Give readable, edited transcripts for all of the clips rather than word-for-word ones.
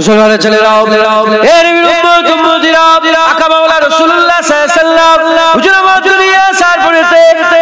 মুসলমানের ছেলেরা এর উম্মত উম্মতিরা আকা মাওলা রাসূলুল্লাহ সাল্লাল্লাহু আলাইহি ওয়াসাল্লাম হুজুর আমার দুনিয়া সার পড়েতে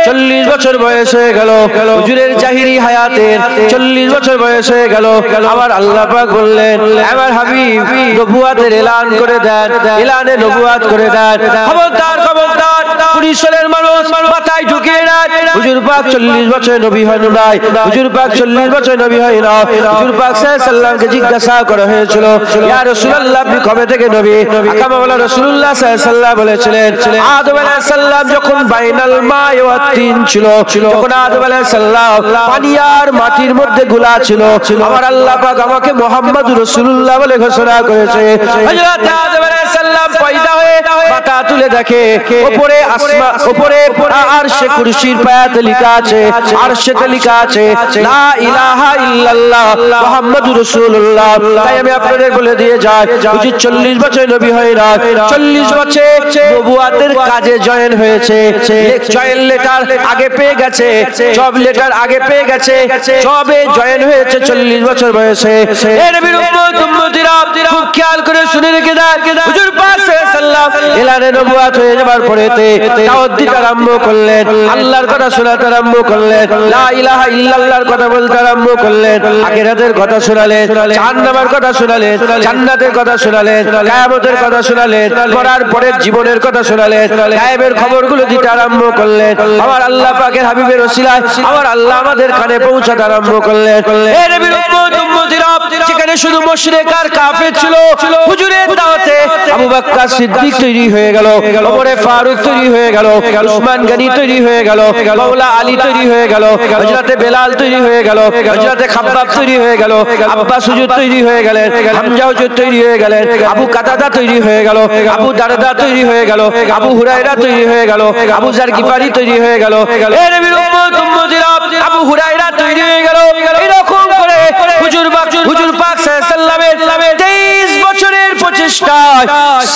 40 বছর বয়স হয়ে গেল। হুজুরের জাহিরি হায়াতের 40 বছর বয়স হয়ে গেল। আবার আল্লাহ পাক বললেন আমার হাবিব নবুয়াতের এলান করে দেন, এলানে নবুয়াত করে দেন। খবরদার খবরদার পুলিশের মানুষ মাথায় ঢুকিয়ে না হুজুর পাক 40 বছর নবী হন নাই, হুজুর পাক 40 বছর নবী হয় না। হুজুর পাক সাল্লাল্লাহু আলাইহি ওয়াসাল্লামকে জিজ্ঞাসা করা হয়েছিল ইয়া রাসূলুল্লাহ আপনি কবে থেকে নবী? আকা মাওলা রাসূলুল্লাহ সাল্লাল্লাহু আলাইহি ওয়াসাল্লাম বলেছিলেন আদম আলাইহিস সালাম যখন বাইনাল মা ওয়া তিন ছিল, যখন আদম আলাইহিস সালাম পানি আর মাটির মধ্যে গুলা ছিল, আমার আল্লাহ পাক আমাকে মুহাম্মদুর রাসূলুল্লাহ বলে ঘোষণা করেছে। হযরত আদম আলাইহিস সালাম পয়দা হয়ে মাথা তুলে দেখে উপরে আসমান, উপরে আরশে কুরসির পায়াতে লেখা আছে, আরশেতে লেখা আছে লা ইলাহা ইল্লাল্লাহ মুহাম্মাদুর রাসূলুল্লাহ। তাই আমি আপনাদের বলে দিয়ে যাই হুজুর 40 বছর নবী হয় না, 40 বছর নবুয়াতের কাজে জয়েন হয়েছে। জয়েন লেটার আগে পেয়ে গেছে, জব লেটার আগে পেয়ে গেছে, জবে জয়েন হয়েছে 40 বছর বয়সে। এর উম্মত উম্মতিরা খুব খেয়াল করে শুনে রেখে দেন হুজুর পাক সাল্লাল্লাহু আলাইহি ওয়াসাল্লাম এলানে নবুয়াত হয়ে যাবার পরেতে দাওয়াত দিতে আরম্ভ করলেন, আল্লাহর কথা শোনাতে আরম্ভ করলেন, লা ইলাহা ইল্লাল্লাহর কথা বলতে আরম্ভ করলেন, আখিরাতের কথা শোনালেন, জাহান্নামের কথা শোনালেন, জান্নাতের কথা শোনালেন, কিয়ামতের কথা শোনালেন, মরার পরের জীবনের কথা শোনালেন, গায়েবের খবরগুলো দিতে আরম্ভ করলেন। আমার আল্লাহ পাকের হাবিবের ওসিলায় আমার আল্লাহ আমাদের কানে পৌঁছাতে আরম্ভ করলেন। এ নবীর উম্মত উম্মতিরা যেখানে শুধু মুশরিক আর কাফের ছিল, হুজুরের দাওয়াতে আবু বকর সিদ্দিক তৈরি হয়ে গেল, ওমরে ফারুক তৈরি হয়ে গেল, উসমান গনি তৈরি হয়ে গেল, মাওলা আলী তৈরি হয়ে গেল, হযরতে বেলাল তৈরি হয়ে গেল, হযরতে খাব্বাব তৈরি হয়ে গেল, আব্বাস হুজুর তৈরি হয়ে গেলেন, হামজা হুজুর তৈরি হয়ে গেলেন, আবু কাতাদা তৈরি হয়ে গেল, আবু দারদা তৈরি হয়ে গেল, আবু হুরায়রা তৈরি হয়ে গেল, আবু যার গিফারি তৈরি হয়ে গেল। এ নবীর উম্মত উম্মতিরা আবু হুরায়রা তৈরি হয়ে গেল। এরকম করে হুজুর পাক সাল্লাল্লাহু আলাইহি ওয়াসাল্লামের 23 বছরের প্রচেষ্টায়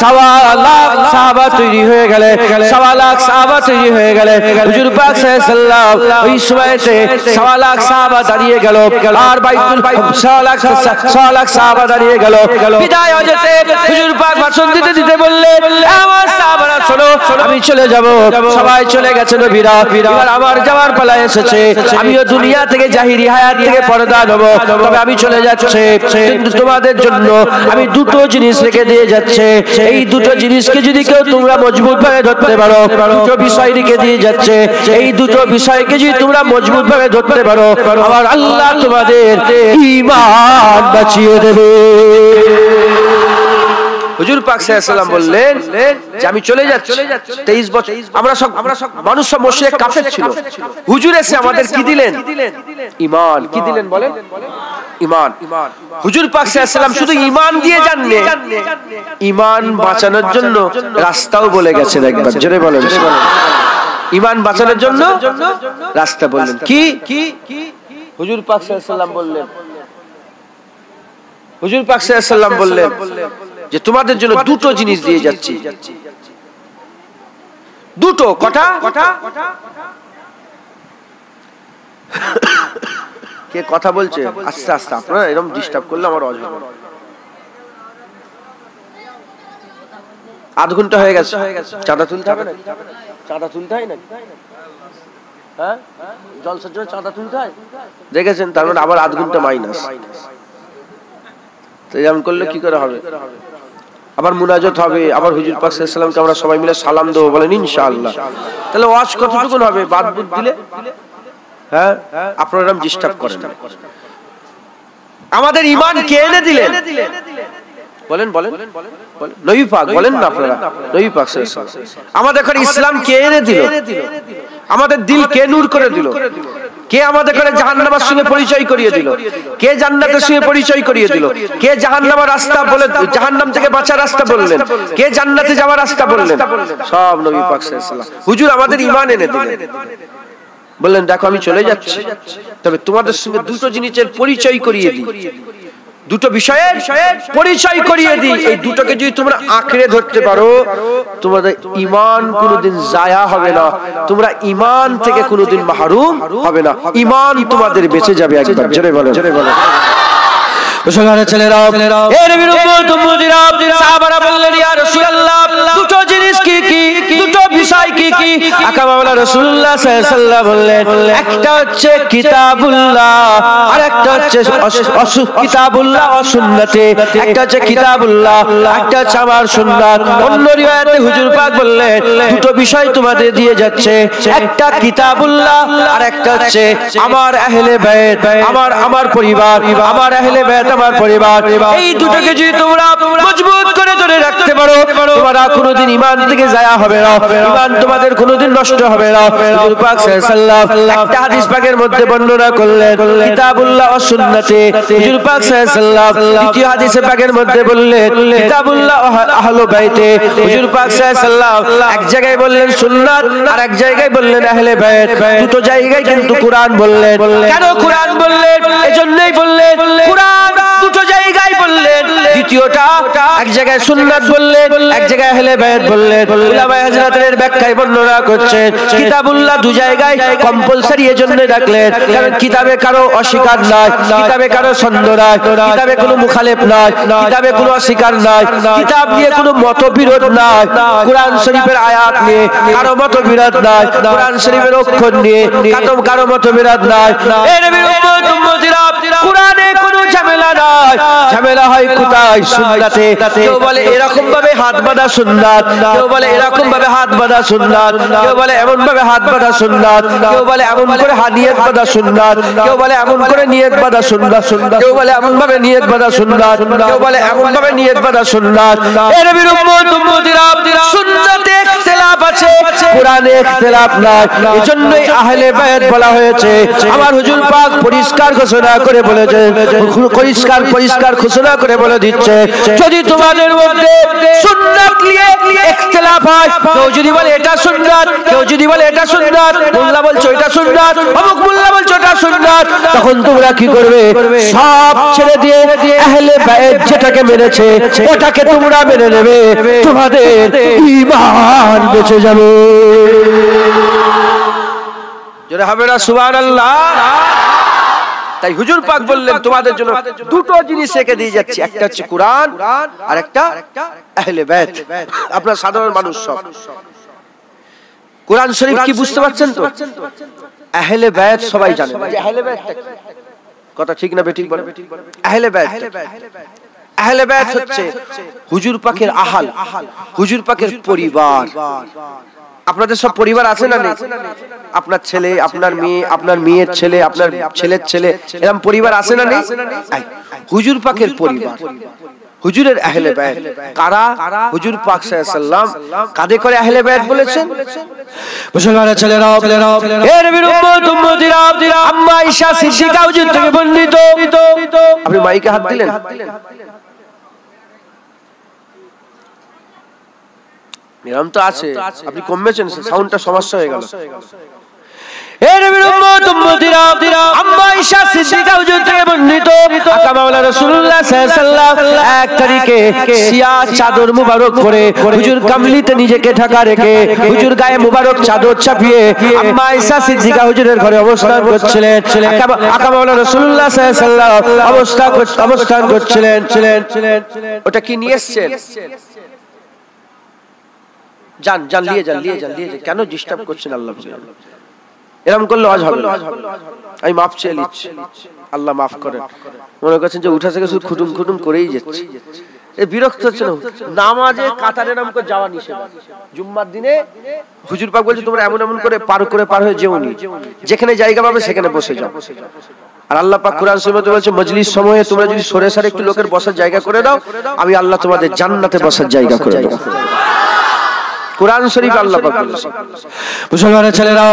1.25 লাখ সাহাবা তৈরি হয়ে গেলেন, 1.25 লাখ সাহাবা তৈরি হয়ে গেলেন। হুজুর পাক সাল্লাল্লাহু আলাইহি ওয়াসাল্লাম ওই সময়তে 1.25 লাখ সাহাবা দাঁড়িয়ে গেল, আর বাইতুল 1.25 লাখ সাহাবা দাঁড়িয়ে গেল। বিদায় হজরতে হুজুর পাক ভাষণ দিতে দিতে বললেন আমার সাহাবারা শোনো আমি চলে যাব, সবাই চলে গেছে নবীরা, এবার আমার যাওয়ার পালা এসেছে। আমিও দুনিয়া থেকে জাহিরি হায়াত থেকে পর্দা নেব, তবে আমি চলে যাচ্ছি, কিন্তু তোমাদের জন্য আমি দুটো জিনিস রেখে দিয়ে যাচ্ছে। এই দুটো জিনিসকে যদি কেউ তোমরা মজবুত ভাবে ধরতে পারো, দুটো বিষয় রেখে দিয়ে যাচ্ছে, এই দুটো বিষয়কে যদি তোমরা মজবুত ভাবে ধরতে পারো আমার আল্লাহ তোমাদের ঈমান বাঁচিয়ে দেবে। হুজুর পাক সাল্লাল্লাহু আলাইহি ওয়াসাল্লাম বললেন যে আমি চলে যাচ্ছি। 23 বছর আমরা সব মানুষ সব মুশরিক কাফের ছিল, হুজুর এসে আমাদের কি দিলেন? ঈমান। কি দিলেন বলেন? ঈমান। হুজুর পাক সাল্লাল্লাহু আলাইহি ওয়াসাল্লাম শুধু ঈমান দিয়ে জানলে, ঈমান বাঁচানোর জন্য রাস্তাও বলে গেছেন। একবার জোরে বলেন ঈমান বাঁচানোর জন্য রাস্তা বললেন। কি হুজুর পাক সাল্লাল্লাহু আলাইহি ওয়াসাল্লাম বললেন, হুজুর পাক সাল্লাল্লাহু আলাইহি ওয়াসাল্লাম বললেন যে তোমাদের জন্য দুটো জিনিস দিয়ে যাচ্ছি। দুটো কথা কে কথা বলছে? আস্তে আস্তে, আপনারা এরকম ডিস্টার্ব করলে আমার অসুবিধা। আধ ঘন্টা হয়ে গেছে, চাঁদা তুলতে হবে না? চাঁদা তুলতে হয় না? হ্যাঁ, জলসার জন্য চাঁদা তুলতে হয়, দেখেছেন? তার মানে আবার আধ ঘন্টা মাইনাস। তো এরকম করলে কি করে হবে? আবার মুনাজাত হবে, আবার হুজুর পাক সাল্লাল্লাহু আলাইহি ওয়াসাল্লামকে আমরা সবাই মিলে সালাম দেব, বলেন ইনশাআল্লাহ। তাহলে ওয়াজ কতটুকু হবে? বাদ বুদ দিলে হ্যাঁ, আপনারা এরকম ডিস্টার্ব করেন। আমাদের ঈমান কে এনে দিলেন? বলেন বলেন নবী পাক, বলেন না আপনারা? নবী পাক সাল্লাল্লাহু আলাইহি ওয়াসাল্লাম। আমাদের ঘরে ইসলাম কে এনে দিল? আমাদের দিল কে নূর করে দিল? কে আমাদের ঘরে জাহান্নামের সঙ্গে পরিচয় করিয়ে দিল? কে জান্নাতের সঙ্গে পরিচয় করিয়ে দিল? কে জাহান্নামের রাস্তা বলে, জাহান্নাম থেকে বাঁচার রাস্তা বললেন? কে জান্নাতে যাওয়ার রাস্তা বললেন? সব নবী পাক সাল্লাল্লাহু আলাইহি ওয়াসাল্লাম। হুজুর আমাদের ঈমান এনে দিলেন, বললেন দেখো আমি চলে যাচ্ছি, তবে তোমাদের সঙ্গে দুটো জিনিসের পরিচয় করিয়ে দিই, দুটো বিষয়ের পরিচয় করিয়ে দিই। এই দুটোকে যদি তোমরা আঁকড়ে ধরতে পারো তোমাদের ঈমান কোনোদিন জায়া হবে না, তোমরা ঈমান থেকে কোনোদিন মাহরুম হবে না, ঈমান তোমাদের বেঁচে যাবে। একবার জোরে বলো, জোরে বলো। মুসলমানের ছেলেরা, এ নবীর উম্মত উম্মতিরা, সাহাবারা বললেন ইয়া রাসূলুল্লাহ দুটো জিনিস কি কি, দুটো বিষয় কি কি? আকা মাওলা রাসূলুল্লাহ সাল্লাল্লাহু আলাইহি ওয়াসাল্লাম বললেন একটা হচ্ছে কিতাবুল্লাহ আর একটা হচ্ছে কিতাবুল্লাহ ও সুন্নতে। একটা হচ্ছে কিতাবুল্লাহ, একটা হচ্ছে আমার সুন্নাত। অন্য রিওয়ায়াতে হুজুর পাক বললেন দুটো বিষয় তোমাদের দিয়ে যাচ্ছে, একটা কিতাবুল্লাহ আর একটা হচ্ছে আমার আহলে বাইত, আমার পরিবার, আমার আহলে বাইত, আমার পরিবার। এই দুটোকে যদি তোমরা মজবুত করে ধরে রাখতে পারো, তোমরা কোনোদিন ঈমান থেকে যায়া হবে না, ঈমান তোমাদের কোনোদিন নষ্ট হবে না। হুজুর পাক সাল্লাল্লাহু আলাইহি ওয়াসাল্লাম একটা হাদিস পাকের মধ্যে বর্ণনা করলেন কিতাবুল্লাহ ও সুন্নতে। হুজুর পাক সাল্লাল্লাহু আলাইহি ওয়াসাল্লাম দ্বিতীয় হাদিসে পাকের মধ্যে বললেন কিতাবুল্লাহ ও আহলে বাইতে। হুজুর পাক সাল্লাল্লাহু আলাইহি ওয়াসাল্লাম এক জায়গায় বললেন সুন্নাত আর এক জায়গায় বললেন আহলে বাইত। দুটো জায়গায় কিন্তু কুরআন বললেন। কেন কুরআন বললেন? এজন্যই বললেন কুরআন দুটো জায়গায় বললেন, দ্বিতীয়টা এক জায়গায় সুন্নাত বললেন, এক জায়গায় আহলে বাইত বললেন। উলামায়ে হাজরাতের ব্যাখ্যায় বর্ণনা করছেন কিতাবুল্লাহ দু জায়গায় কম্পালসরি এজন্য রাখলেন কারণ কিতাবে কারো অস্বীকার নাই, কিতাবে কারো সন্দেহ নাই, কিতাবে কোনো মুখালেফ নাই, কিতাবে কোনো অস্বীকার নাই, কিতাব নিয়ে কোনো মতবিরোধ নাই। কুরআন শরীফের আয়াত নিয়ে কারো মতবিরোধ নাই, কুরআন শরীফের অক্ষর নিয়ে কারো মতবিরোধ নাই। এই নবীর উম্মত উম্মতিরা, কুরআনে কোনো ঝামেলা নাই, ঝামেলা হয় কোথায়? সুন্নাতে। কেউ বলে এরকম ভাবে হাত বাঁধা সুন্নাত, কেউ বলে এরকম ভাবে হাত বাঁধা সুন্নাত, কেউ বলে এমন ভাবে হাত বাঁধা সুন্নাত, কেউ বলে এমন করে নিয়ত বাঁধা সুন্নাত, কেউ বলে এমন করে নিয়ত বাঁধা সুন্নাত, কেউ বলে এমন ভাবে নিয়ত বাঁধা সুন্নাত, কেউ বলে এমন ভাবে নিয়ত বাঁধা সুন্নাত। এ নবীর উম্মত উম্মতিরা, সুন্নাতে ইখতিলাফ আছে, কুরআনে ইখতিলাফ নাই। এজন্যই আহলে বাইত বলা হয়েছে। আমার হুজুর পাক পরিষ্কার ঘোষণা করে বলেছেন, পরিষ্কার ঘোষণা করে বলে দিচ্ছে যদি তোমাদের মধ্যে সুন্নাত নিয়ে ইখতিলাফ হয়, কেউ যদি বলে এটা সুন্নাত, কেউ যদি বলে এটা সুন্নাত, মোল্লা বলছো এটা সুন্নাত, অমুক মোল্লা বলছো এটা সুন্নাত, তখন তোমরা কি করবে? সব ছেড়ে দিয়ে আহলে বাইত যেটাকে মেনেছে ওটাকে তোমরা মেনে নেবে, তোমাদের ঈমান বেঁচে যাবে। জোরে হবে না সুবহানাল্লাহ? তাই হুজুর পাক বললেন তোমাদের জন্য দুটো জিনিস রেখে দিয়ে যাচ্ছি, একটা হচ্ছে কুরআন আর একটা আহলে বাইত। আপনারা সাধারণ মানুষ সব কুরআন শরীফ কি বুঝতে পারছেন তো? আহলে বাইত সবাই জানেন। আহলে বাইত কথা ঠিক না বেঠিক বলেন? আহলে বাইত, আহলে বাইত হচ্ছে হুজুর পাকের আহাল, হুজুর পাকের পরিবার। আপনাদের সব পরিবার আছে না নেই? আপনার ছেলে, আপনার মেয়ে, আপনার মেয়ের ছেলে, আপনার ছেলের ছেলে, এরকম পরিবার আছে না নেই? হুজুর পাকের পরিবার, হুজুরের আহলে বাইত কারা? হুজুর পাক সাল্লাল্লাহু আলাইহি ওয়াসাল্লাম কাদের করে আহলে বাইত বলেছেন? মুসলমানের ছেলেরা, এ নবীর উম্মত উম্মতিরা, আম্মা আয়েশা সিদ্দিকা হুজুর থেকে বর্ণিত। আপনি মাইকে হাত দিলেন? নিয়ম তো আছে, আপনি কমেছেন, সাউন্ডটা সমস্যা হয়ে গেল। এ নবীর উম্মত উম্মতিরা, আম্মা আয়েশা সিদ্দিকা হুজুর থেকে বর্ণিত আকা মাওলা রাসূলুল্লাহ সাল্লাল্লাহু আলাইহি ওয়াসাল্লাম এক তারিখে সিয়া চাদর মুবারক পরে হুজুর কামলিতে নিজেকে ঢাকা রেখে হুজুর গায়ে মুবারক চাদর চাপিয়ে আম্মা আয়েশা সিদ্দিকা হুজুরের ঘরে অবস্থান করছিলেন। আকা মাওলা রাসূলুল্লাহ সাল্লাল্লাহু আলাইহি ওয়াসাল্লাম অবস্থান করছিলেন। ওটা কি নিয়ে এসেছেন? যান নিয়ে যান। কেন ডিস্টার্ব করছেন? আল্লাহ এরকম করলে আজ হবে না। আমি মাফ চেয়ে নিচ্ছি, আল্লাহ মাফ করেন। মনে করছেন যে উঠা থেকে শুধু খুটুম করেই যাচ্ছে, এই বিরক্ত হচ্ছে না? নামাজে কাতারে নাম করে যাওয়া নিষেধ। জুম্মার দিনে হুজুর পাক বলছে তোমরা এমন করে পার হয়ে যেওনি, যেখানে জায়গা পাবে সেখানে বসে যাও। আর আল্লাহ পাক কুরআন শরীফে বলছে মজলিস সময়ে তোমরা যদি সরে সরে একটু লোকের বসার জায়গা করে দাও, আমি আল্লাহ তোমাদের জান্নাতে বসার জায়গা করে দেব। কুরআন শরীফ আল্লাহ পাক বলেছেন। মুসলমানের ছেলেরা,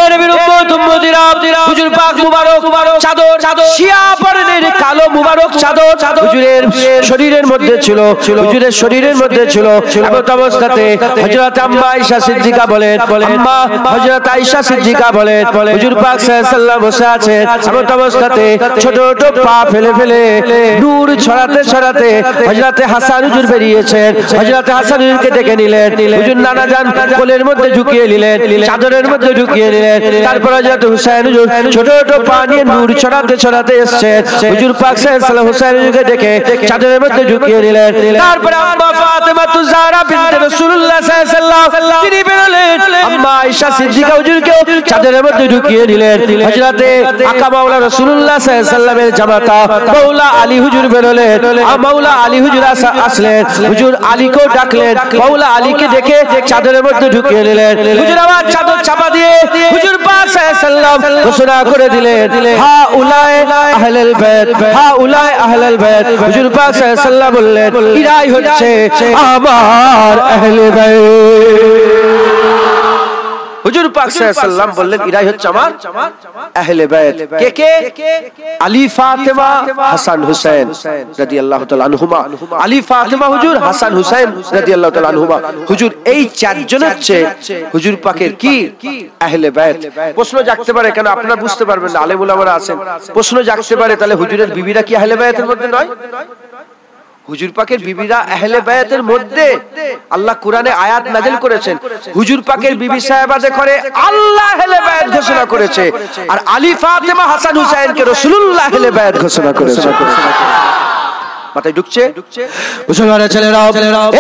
এ নবীর উম্মত উম্মতিরা, হুজুর পাক মুবারক চাদর, শিয়া বর্ণের কালো মুবারক চাদর হুজুরের শরীরের মধ্যে ছিল, হুজুরের শরীরের মধ্যে ছিল। এমন অবস্থাতে হযরত আম্মা আয়েশা সিদ্দিকা বলেন, আম্মা হযরত আয়েশা সিদ্দিকা বলেন হুজুর পাক সাল্লাল্লাহু আলাইহি ওয়াসাল্লাম বসে আছেন। এমন অবস্থাতে ছোট ছোট পা ফেলে নূর ছড়াতে হযরত হাসান হুজুর বেরিয়েছেন। হযরত হাসান হুজুরকে ডেকে নিলেন। হুজুর নানা জান কোলের মধ্যে ঢুকিয়ে নিলেন, চাদরের মধ্যে ঢুকিয়ে নিলেন। তারপর হযরত হুসাইন হুজুর ছোট ছোট পা নিয়ে নূর ছড়াতে ছড়াতে এসেছেন। হুজুর পাক সাল্লাল্লাহু আলাইহি ওয়াসাল্লাম হুসাইনকে দেখে চাদরের মধ্যে ঢুকিয়ে নিলেন। তারপর আম্মা ফাতেমাতুজ জাহরা বিনতে রাসূলুল্লাহ সাল্লাল্লাহু আলাইহি ওয়াসাল্লাম তিনি বেরোলেন, আম্মা আয়েশা সিদ্দিকা হুজুরকে চাদরের মধ্যে ঢুকিয়ে নিলেন। হযরতে আকা মাওলা রাসূলুল্লাহ সাল্লাল্লাহু আলাইহি ওয়াসাল্লামের জামাতা মাওলা আলী হুজুর বেরোলেন। মাওলা আলী হুজুর আসলেন, হুজুর আলীকেও ডাকলেন। মাওলা আলীকে দেখে চাদরের মধ্যে ঢুকিয়ে নিলেন। হুজুর আবার চাদর চাপা দিয়ে হুজুর পাক সাল্লাল্লাহু আলাইহি ওয়াসাল্লাম ঘোষণা করে দিলেন, হা উলাই আহলুল বাইত, হা উলাই আহলুল বাইত। হুজুর পাক সাল্লাল্লাহু আলাইহি ওয়াসাল্লাম বললেন, ইরাই হচ্ছে আমার আহলে বাইত। হুজুর পাক সাল্লাল্লাহু আলাইহি ওয়াসাল্লাম বললেন, ইরাই হচ্ছে আমার আহলে বাইত। কে কে? আলী, ফাতেমা, হাসান, হুসাইন রাদিয়াল্লাহু তাআলা আনহুমা। আলী, ফাতেমা হুজুর, হাসান, হুসাইন রাদিয়াল্লাহু তাআলা আনহুমা। হুজুর এই চারজন হচ্ছে হুজুর পাকের কি আহলে বাইত। প্রশ্ন জাগতে পারে, কেন আপনারা বুঝতে পারবেন না, আলেম উলামারা আছেন, প্রশ্ন জাগতে পারে তাহলে হুজুরের বিবিরা কি আহলে বাইতের মধ্যে নয়? হুজুর পাকের বিবিরা আহলে বায়াতের মধ্যে। আল্লাহ কোরআনে আয়াত নাযিল করেছেন, হুজুর পাকের বিবি সাহেবাদের করে আল্লাহ আহলে বায়াত ঘোষণা করেছে, আর আলী, ফাতেমা, হাসান, হুসাইনকে রাসূলুল্লাহ আহলে বায়াত ঘোষণা করেছে। মাথায় ঢুকছে? মুসলমানের ছেলেরা,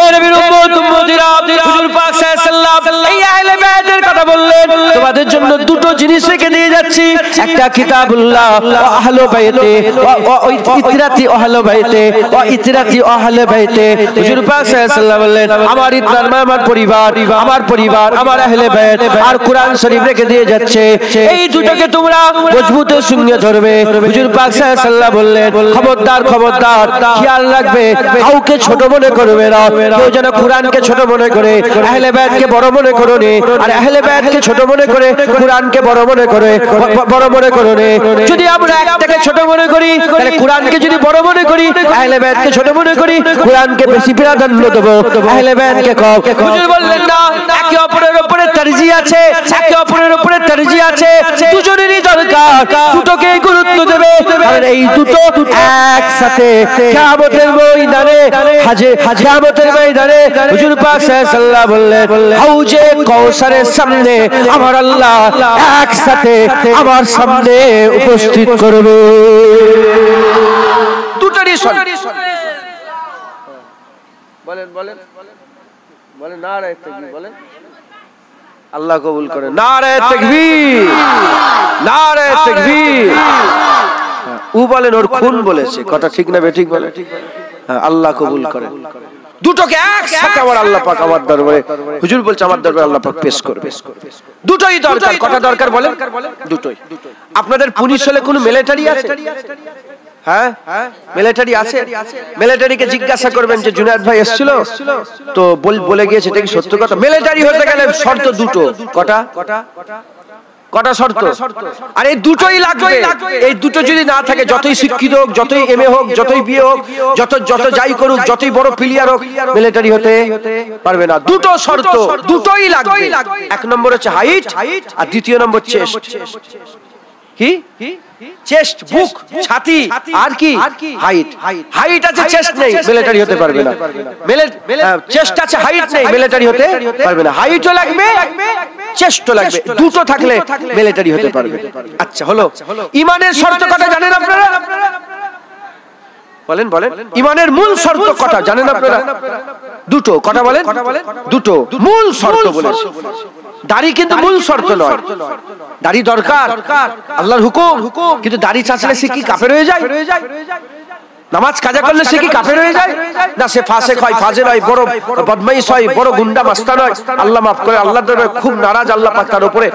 এ নবীর উম্মত উম্মতিরা, হুজুর পাক সাল্লাল্লাহু আলাইহি ওয়াসাল্লাম এই আহলে বায়াতের কথা বললেন। তোমাদের জন্য দুটো জিনিস রেখে দিয়ে যাচ্ছি, একটা কিতাবুল্লাহ ওয়া আহলে বাইতে ওয়া ইতরাতি আহলে বাইতে ওয়া ইতরাতি আহলে বাইতে। হুজুর পাক সাল্লাল্লাহু আলাইহি ওয়াসাল্লাম বললেন, আমার ইতরার আমার পরিবার, আমার পরিবার, আমার আহলে বাইত আর কোরআন শরীফ রেখে দিয়ে যাচ্ছে। এই দুটোকে তোমরা মজবুতের সঙ্গে ধরবে। হুজুর পাক সাল্লাল্লাহু আলাইহি ওয়াসাল্লাম বললেন, খবরদার খবরদার, খেয়াল রাখবে, কাউকে ছোট মনে করবে না। কেউ যেন কোরআনকে ছোট মনে করে আহলে বায়াতকে বড় মনে করোনি, আর আহলে বায়াতকে ছোট মনে করে কোরআনকে বড় মনে করে বড় মনে করোনি। যদি আমরা একটাকে ছোট মনে করি, তাহলে কোরআনকে যদি বড় মনে করি, আহলে বায়াতকে ছোট মনে করি, কোরআনকে বেশি প্রাধান্য দেব, আহলে বায়াতকে কম। হুজুর বললেন না, একে অপরের উপরে তারজি আছে, একে অপরের উপরে তারজি আছে, দুজনেরই দরকার, দুটোকে গুরুত্ব দেবে। কারণ এই দুটো একসাথে কিয়ামতের ময়দানে, কিয়ামতের ময়দানে হুজুর পাক সাল্লাল্লাহু আলাইহি ওয়াসাল্লাম বললেন, হাউজে কাউসারের সামনে আমার আল্লাহ একসাথে আমার সামনে উপস্থিত করবে। দুটোরই বলেন বলেন বলেন, নারে তাকবীর বলেন, আল্লাহ কবুল করেন, নারে তাকবীর, নারে তাকবীর। ও বলেন ওর খুন বলেছে, কথা ঠিক না বেঠিক বলে? আল্লাহ কবুল করেন। দুটোকে একসাথে আমার আল্লাহ পাক আমার দরবারে, হুজুর বলছে আমার দরবারে আল্লাহ পাক পেশ করবে। দুটোই দরকার। কটা দরকার বলেন? দুটোই। আপনাদের পুলিশ হলে কোন মিলিটারি আছে? হ্যাঁ, মিলিটারি আছে। মিলিটারিকে জিজ্ঞাসা করবেন যে জুনায়েদ ভাই এসেছিল তো বলে গিয়েছে, এটা কি সত্য কথা? মিলিটারি হতে গেলে শর্ত দুটো। কটা? কটা শর্ত? আর এই দুটোই লাগবে। এই দুটো যদি না থাকে, যতই শিক্ষিত হোক, যতই এমএ হোক, যতই বিএ হোক, যত যাই করুক, যতই বড় প্লেয়ার হোক, মিলিটারি হতে পারবে না। দুটো শর্ত, দুটোই লাগবে। এক নম্বর হচ্ছে হাইট, আর দ্বিতীয় নম্বর চেস্ট। কি? চেস্ট, বুক, ছাতি, আর কি? হাইট। হাইট আছে, চেস্ট নেই, মিলিটারি হতে পারবে না। চেস্ট আছে, হাইট নেই, মিলিটারি হতে পারবে না। হাইটও লাগবে, চেস্টও লাগবে, দুটো থাকলে মিলিটারি হতে পারবে। আচ্ছা, হলো। ঈমানের শর্ত কটা জানেন আপনারা? বলেন বলেন, ঈমানের মূল শর্ত কটা জানেন আপনারা? দুটো। কটা বলেন? দুটো মূল শর্ত বলেছে। দাড়ি কিন্তু মূল শর্ত নয়। দাড়ি দরকার, আল্লাহর হুকুম, কিন্তু দাড়ি চাচলে সে কি কাফের হয়ে যায়? নামাজ কাজা করলে সে কি কাফের হয়ে যায়? না, সে ফাসিক হয়, ফাজিল হয়, বড় বদমাইশ হয়, বড় গুন্ডা মাস্তান হয়। আল্লাহ মাফ করে, আল্লাহর দরবারে খুব নারাজ আল্লাহ পাক তার উপরে।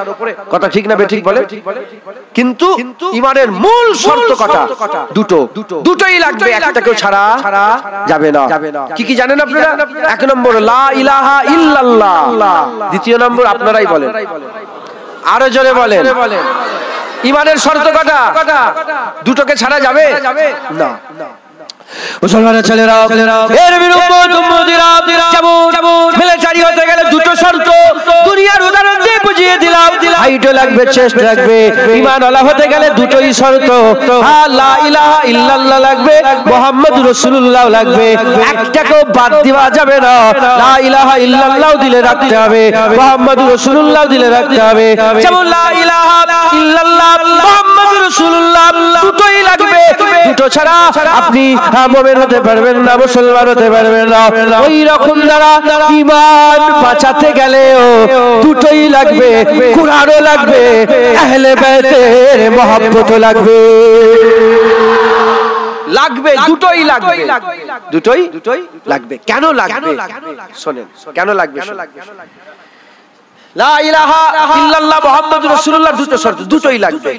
কথা ঠিক না বেঠিক বলে? কিন্তু ঈমানের মূল শর্ত কটা? দুটো। দুটোই লাগবে, একটা কেউ ছাড়া যাবে না। কি কি জানেন আপনারা? এক নম্বর লা ইলাহা ইল্লাল্লাহ। দ্বিতীয় নম্বর আপনারাই বলেন, আরো জোরে বলেন। ঈমানের শর্ত কটা? দুটোকে ছাড়া যাবে না। মুসলমানের ছেলেরা, এর নবীর উম্মত উম্মতিরা, যেমন মিলিটারি হতে গেলে দুটো শর্ত দুনিয়ার উদাহরণ দিয়ে বুঝিয়ে দিলাম। হাইটও লাগবে, চেস্ট লাগবে। ঈমানওয়ালা হতে গেলে দুটোই শর্ত, লা ইলাহা ইল্লাল্লাহ লাগবে, মুহাম্মদুর রাসূলুল্লাহ লাগবে। একটাকেও বাদ দেওয়া যাবে না। লা ইলাহা ইল্লাল্লাহ দিলে রাখতে হবে, মুহাম্মদুর রাসূলুল্লাহ দিলে রাখতে হবে। যেমন লা ইলাহা ইল্লাল্লাহ মুহাম্মদুর রাসূলুল্লাহ দুটোই লাগবে। দুটো ছাড়া আপনি মুমিন হতে পারবেন না, মুসলমান হতে পারবেন না। ওই রকম দ্বারা ঈমান বাঁচাতে গেলেও দুটোই লাগবে, কুরআনও লাগবে, আহলে বাইতের মহব্বতও লাগবে। লাগবে, দুটোই লাগবে, দুটোই লাগবে। কেন লাগবে শোনেন, কেন লাগবে? লা ইলাহা ইল্লাল্লাহ মুহাম্মাদুর রাসূলুল্লাহ দুটো শর্ত, দুটোই লাগবে।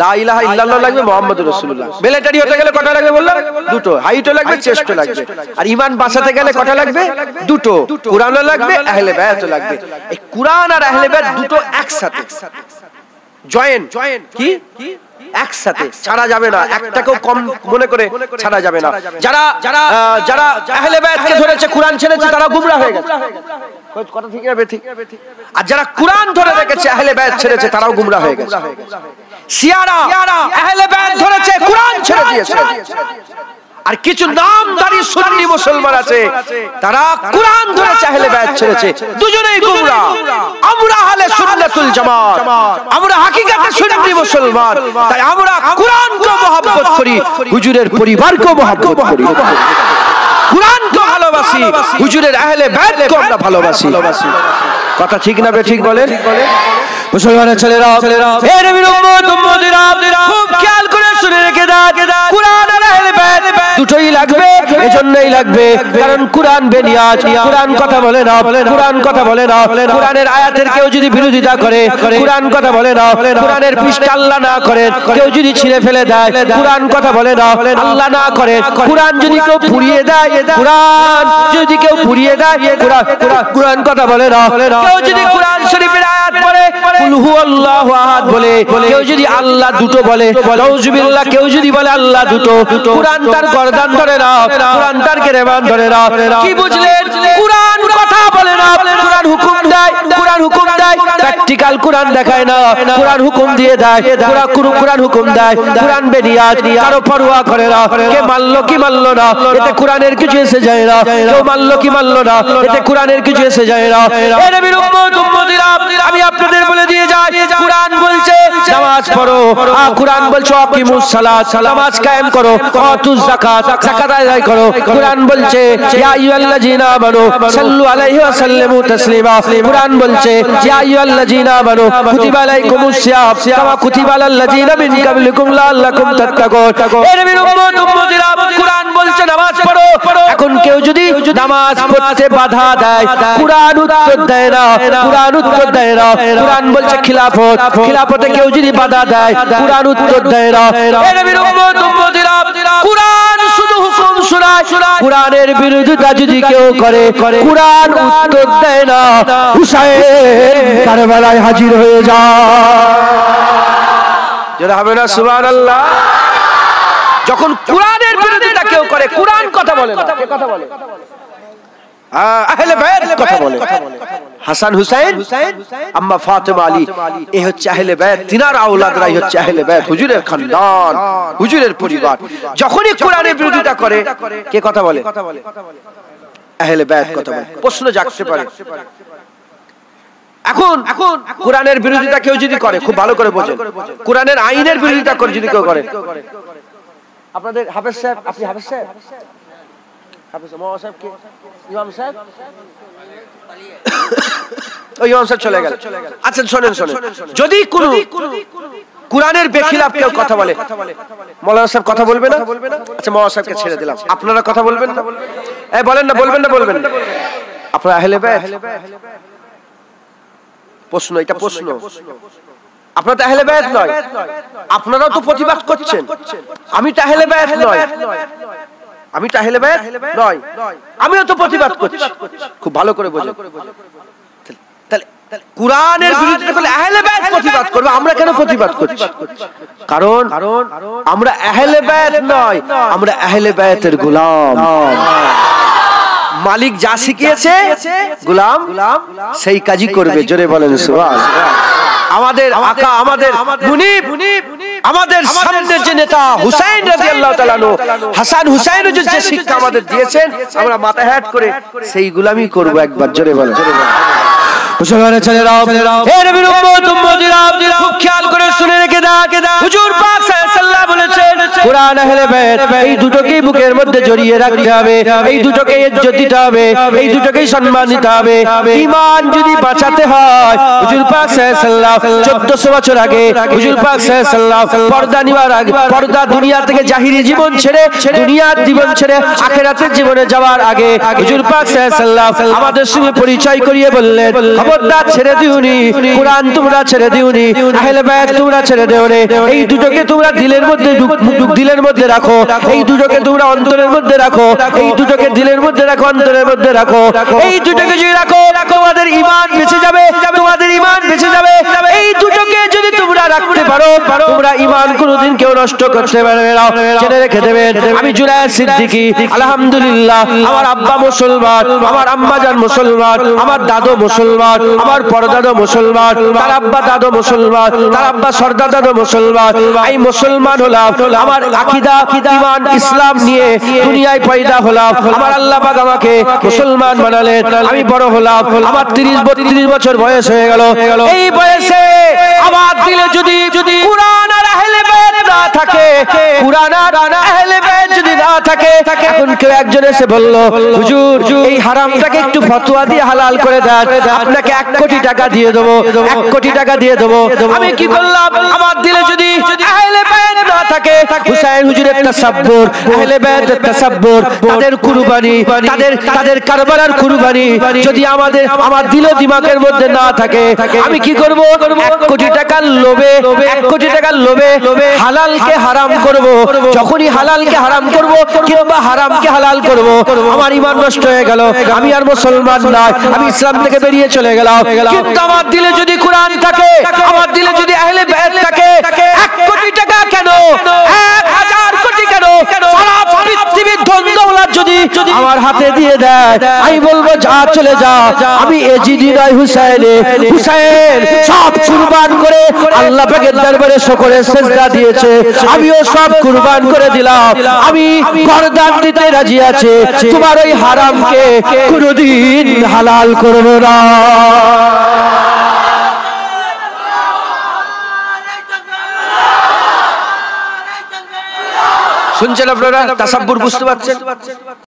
লা ইলাহা ইল্লাল্লাহ লাগবে, মুহাম্মাদুর রাসূলুল্লাহ। মিলিটারি হতে গেলে কটা লাগবে বললাম? দুটো। হাইটও লাগবে, চেস্টও লাগবে। আর ঈমান বাঁচাতে গেলে কটা লাগবে? দুটো। কুরআনও লাগবে, আহলে বায়াতও লাগবে। এই কুরআন আর আহলে বায়াত দুটো একসাথে জয়েন, কি একসাথে ছাড়া যাবে না। একটাকেও কম মনে করে ছাড়া যাবে না। যারা আহলে বায়াতকে ধরেছে, কুরআন ছেড়েছে, তারা গুমরাহ হয়ে গেছে। কথা ঠিক হবে, ঠিক। আর যারা কুরআন ধরে রেখেছে, আহলে বায়াত ছেড়েছে, তারাও গুমরাহ হয়ে গেছে। শিয়ারা আহলে বায়াত ধরেছে, কুরআন ছেড়ে দিয়েছে। আর কিছু নামধারী সুন্নি মুসলমান আছে, তারা কুরআন ধরেছে, আহলে বায়াত ছেড়েছে, দুজনেই গুমরাহ। আমরা আহলে সুন্নাতুল জামাত, আমরা হাকিকাতে সুন্নি মুসলমান। তাই আমরা কুরআনকে মহব্বত করি, হুজুরের পরিবারকে মহব্বত করি। কুরআনকে ভালোবাসি, হুজুরের আহলে বায়াতকে আমরা ভালোবাসি। কথা ঠিক না বেঠিক বলেন? মুসলমানের ছেলেরা, হে নবীর উম্মত উম্মতিরা, খুব খেয়াল করে শুনে রেখে দাও, কুরআন আর আহলে বায়াত দুটোই লাগবে। এজন্যই লাগবে কারণ কুরআন বেনিয়াজ, কুরআন কথা বলে না, কুরআন কথা বলে না। কুরআনের আয়াতের কেউ যদি বিরোধিতা করে, কুরআন কথা বলে না। কুরআনের পৃষ্ঠা আল্লাহ না করে কেউ যদি ছিঁড়ে ফেলে দেয়, কুরআন কথা বলে না, আল্লাহ না করে। কুরআন যদি কেউ পুড়িয়ে দেয়, কুরআন যদি কেউ পুড়িয়ে দেয়, কুরআন কথা বলে না। কেউ যদি কুরআন শরীফের আয়াত পড়ে, কুল হুয়াল্লাহু আহাদ বলে, কেউ যদি আল্লাহ দুটো বলে, নাউজুবিল্লাহ, কেউ যদি বলে আল্লাহ দুটো, কুরআন তার গর্দান ধরে না, কুরআন তার গিরেবান ধরে না। কি বুঝলেন? কুরআন কথা বলে না, কুরআন হুকুম দেয়, কুরআন হুকুম দেয়। প্র্যাকটিক্যাল কুরআন দেখায় না, কুরআন হুকুম দিয়ে দেয়। কুরআন হুকুম দেয়, কুরআন বেনিয়াজ, কারো পরোয়া করে না। কে মানলো কি মানলো না, এতে কুরআনের কিছু এসে যায় না। কেউ মানলো কি মানলো না, এতে কুরআনের কিছু এসে যায় না। হে নবীর উম্মত উম্মতিরা, আমি আপনাদের বলে দিয়ে যাই, কুরআন বলছে নামাজ পড়ো, কুরআন বলছে আকিমুস সালাত, নামাজ কায়েম করো, আতুজ যাকাত, যাকাত আদায় করো। কুরআন বলছে ইয়া আইয়ুহাল্লাযীনা আমানু সাল্লু আলাইহি ওয়া সাল্লিমু তাসলিমা। কুরআন বলছে ইয়া আইয়ুহাল্লাযীনা আমানু কুতিবা আলাইকুমুস সিয়াম কামা কুতিবা আলাল্লাযীনা মিন ক্বাবলিকুম লাআল্লাকুম তাত্তাকুন। হে নবীর উম্মত উম্মতিরা, কুরআন বলছে নামাজ পড়ো। এখন কেউ যদি নামাজ পড়তে বাধা দেয়, কুরআন উত্তর দেয় না, কুরআন উত্তর দেয় না। কুরআন বলছে খিলাফত, খিলাফতে কেউ যদি বাধা দেয়, কুরআন উত্তর দেয় না। হে নবীর উম্মত উম্মতিরা, কুরআন শুধু হুকুম শোনায়, কুরআনের বিরোধিতা যদি কেউ করে, কুরআন উত্তর দেয় না। হুসাইন কারবালায় হাজির হয়ে যায়। যারা হবে না সুবহানাল্লাহ। যখন কুরআনের বিরোধিতা কেউ করে, কুরআন কথা বলে না, কে কথা বলে? আহলে বায়াত কথা বলে। হাসান হুসাইন, আম্মা ফাতেমা আলী, এই হচ্ছে আহলে বায়াত। তিনার আওলাদরাই হচ্ছে আহলে বায়াত, হুজুরের খানদান, হুজুরের পরিবার। যখনই কুরআনের বিরোধিতা করে, কে কথা বলে? আহলে বায়াত কথা বলে। প্রশ্ন জাগতে পারে, এখন কুরআনের বিরোধিতা কেউ যদি করে, খুব ভালো করে বোঝেন, কুরআনের আইনের বিরোধিতা করে যদি কেউ করে, আপনাদের হাফেজ সাহেব, আপনি হাফেজ সাহেব, হাফেজ মোহাম্মদ সাহেব কে? ইমাম সাহেব, ওই ইমাম সাহেব চলে গেল। আচ্ছা শোনেন, যদি কোন কুরআনের বেখিলাফ কেউ কথা বলে, মাওলানা সাহেব কথা বলবে না? আচ্ছা মাওলানা সাহেবকে ছেড়ে দিলাম, আপনারা কথা বলবেন না? এই বলেন না, বলবেন না, বলবেন না? আপনারা আহলে বায়াত? প্রশ্ন, এটা প্রশ্ন। আপনারা তো আহলে বায়াত নয়, আপনারাও তো প্রতিবাদ করছেন। আমি তো আহলে বায়াত নয়, আমি তো আহলে বায়াত নয়, আমিও তো প্রতিবাদ করছি। খুব ভালো করে বোঝেন। তাহলে কুরআনের বিরোধিতা করলে আহলে বায়াত প্রতিবাদ করবে, আমরা কেন প্রতিবাদ করছি? কারণ আমরা আহলে বায়াত নয়, আমরা আহলে বায়াতের গোলাম। মালিক যা শিখিয়েছে গোলাম সেই কাজই করবে। জোরে বলেন সুবহানাল্লাহ। আমাদের আকা, আমাদের মুনিব, আমাদের সামনের যে নেতা হুসাইন রাদিয়াল্লাহু তাআলা আনহু, হাসান হুসাইন যে শিক্ষা আমাদের দিয়েছেন, আমরা মাথা হেট করে সেই গোলামি করব একবার। জোরে বলেন। মুসলমানের ছেলেরা, হে নবীর উম্মত উম্মতিরা, খুব খেয়াল করে শুনে রেখে দাও, হুজুর পাক সাল্লাল্লাহু বলেছেন কুরআন আহলে বায়াত এই দুটোকেই বুকের মধ্যে জড়িয়ে রাখতে হবে, এই দুটোকে ইজ্জত দিতে হবে, এই দুটোকেই সম্মান দিতে হবে। ঈমান যদি বাঁচাতে হয়, হুজুর পাক সাল্লাল্লাহু 1400 বছর আগে হুজুর পাক সাল্লাল্লাহু পর্দা নিবার আগে, পর্দা দুনিয়া থেকে জাহিরি জীবন ছেড়ে দুনিয়ার জীবন ছেড়ে আখিরাতের জীবনে যাওয়ার আগে হুজুর পাক সাল্লাল্লাহু আমাদের সঙ্গে পরিচয় করিয়ে বললেন, খবরদার ছেড়ে দিওনি, কুরআন তোমরা ছেড়ে দিওনি, আহলে বায়াত তোমরা ছেড়ে দিওনি। এই দুটোকে তোমরা দিলের মধ্যে দিলের মধ্যে রাখো, এই দুটোকে তোমরা অন্তরের মধ্যে রাখো, এই দুটোকে দিলের মধ্যে রাখো, অন্তরের মধ্যে রাখো। এই দুটোকে যদি রাখো তোমাদের ঈমান বেঁচে যাবে, তোমাদের ঈমান বেঁচে যাবে। এই দুটোকে যদি তোমরা রাখতে পারো, তোমরা ঈমান কোনোদিন কেউ নষ্ট করতে পারবে না। জেনে রেখে দেবেন, আমি জুনায়েদ সিদ্দিকী আলহামদুলিল্লাহ, আমার আব্বা মুসলমান, আমার আম্মা জান মুসলমান, আমার দাদু মুসলমান, আমার পরদাদা মুসলমান, তার আব্বা দাদু মুসলমান, তার আব্বা সরদাদা মুসলমান। এই মুসলমান হলাম, আমার আকীদা ঈমান ইসলাম নিয়ে দুনিয়ায় পয়দা হলাম। আমার আল্লাহ পাক আমাকে মুসলমান বানালেন, আমি বড় হলাম, আমার 30-32 বছর বয়স হয়ে গেল। এই বয়সে আমার দিলে যদি কুরআন আর আহলে বায়াত না থাকে, কুরআন আর আহলে বায়াত যদি না থাকে, এখন কেউ একজন এসে বলল, হুজুর এই হারামটাকে একটু ফতোয়া দিয়ে হালাল করে দেন, আপনাকে 1 কোটি টাকা দিয়ে দেবো, 1 কোটি টাকা দিয়ে দেবো। আমি কি করলাম? আমার দিলে যদি আহলে বায়াত না থাকে, হুসাইন হুজুরের তাসাব্বুর, আহলে বায়াতের তাসাব্বুর, তাদের কুরবানি, তাদের কারবালার কুরবানি যদি আমার দিল দিমাগের মধ্যে না থাকে, আমি কি করব? 1 কোটি টাকার লোভে, 1 কোটি টাকার লোভে হালালকে হারাম করব। যখনই হালালকে হারাম করব কিংবা হারামকে হালাল করব, আমার ঈমান নষ্ট হয়ে গেল, আমি আর মুসলমান নয়, আমি ইসলাম থেকে বেরিয়ে চলে গেলাম। কিন্তু আমার দিলে যদি কুরআন থাকে, আমার দিলে যদি আহলে বায়াত থাকে, 1 কোটি টাকা কেন, 1000 কোটি কেন, সারা পৃথিবীর ধন দৌলত যদি আমার হাতে দিয়ে দেয়, আমি বলবো যা চলে যা, আমি এজিদি নয় হুসাইনে। হুসাইন সব কুরবান করে আল্লাহ পাকের দরবারে শুকরের সিজদা দিয়েছে, আমিও সব কুরবান করে দিলাম, আমি গর্দান দিতে রাজি আছি, তোমার ওই হারামকে কোনোদিন হালাল করব না। শুনছেন আপনারা? তাসাব্বুর বুঝতে পারছেন?